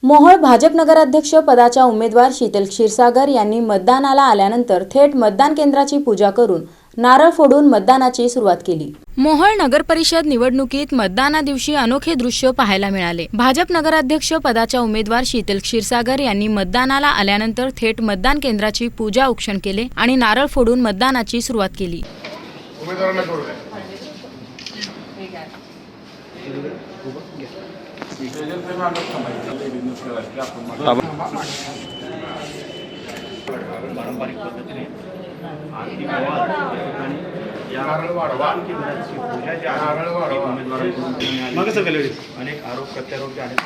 मोहोळ भाजप नगराध्यक्ष पदाच्या उमेदवार शीतल क्षीरसागर यांनी मतदानाला आल्यानंतर थेट मतदान केंद्राची पूजा करून नारळ फोडून मतदानाची सुरुवात केली। मोहोळ नगर परिषद निवडणुकीत मतदाना दिवशी अनोखे दृश्य पाहायला मिळाले। भाजप नगराध्यक्ष पदाच्या उमेदवार शीतल क्षीरसागर यांनी मतदानाला आल्यानंतर थेट मतदान केंद्राची पूजा औक्षण केले आणि नारळ फोडून मतदानाची सुरुवात केली। पारंपरिक पद्धतीने आरती पूजा जी आहे उमेदवारांकडून अनेक आरोप प्रत्यारोप जे आहेत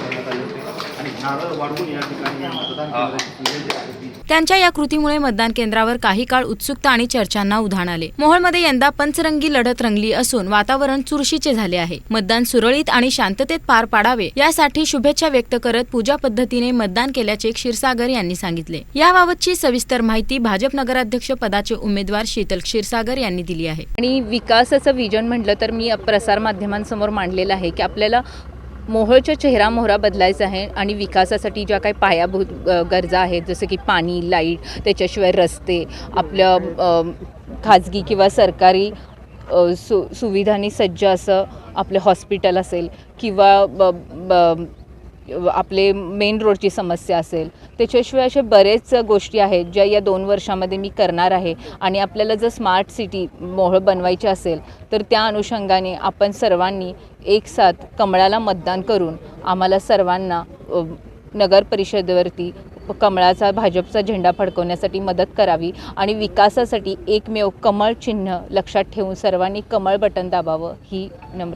करण्यात आले होते आणि नारळ वाढवून या ठिकाणी मतदान केंद्राची पूजा जी आहे त्यांच्या या कृतीमुळे मतदान केंद्रावर काही काळ उत्सुकता आणि चर्चांना उधाण आले। मोहोळमध्ये यंदा पंचरंगी लढत रंगली असून वातावरण चुरशीचे झाले आहे। मतदान सुरळीत आणि शांततेत पार पाडावे यासाठी शुभेच्छा व्यक्त करत पूजा पद्धतीने मतदान केल्याचे क्षीरसागर यांनी सांगितले। याबाबतची सविस्तर माहिती भाजप नगराध्यक्ष पदाचे उमेदवार शीतल क्षीरसागर यांनी दिली आहे। आणि विकासाचं विजन म्हटलं तर मी प्रसार माध्यमांसमोर मांडलेलं आहे की आपल्याला मोहोळचा चेहरा मोहरा बदलायचा आहे आणि विकासासाठी ज्या काही पायाभूत गरजा आहेत जसं की पाणी, लाईट, त्याच्याशिवाय रस्ते, आपलं खाजगी किंवा सरकारी सुविधांनी सज्ज असं आपले हॉस्पिटल असेल किंवा आपले मेन रोडची समस्या असेल, त्याच्याशिवाय अशा बरेच गोष्टी आहेत ज्या या 2 वर्षामध्ये मी करणार आहे। आणि आपल्याला जर स्मार्ट सिटी मोहोळ बनवायची असेल तर त्या अनुषंगाने आपण सर्वांनी एक साथ कमळाला मतदान करून आम्हाला सर्वांना नगर परिषदेवरती कमळाचा भाजपचा झेंडा फडकवण्यासाठी मदत करावी आणि विकासासाठी एकमेव कमळ चिन्ह लक्षात ठेवून सर्वांनी कमळ बटन दाबावं ही नम्र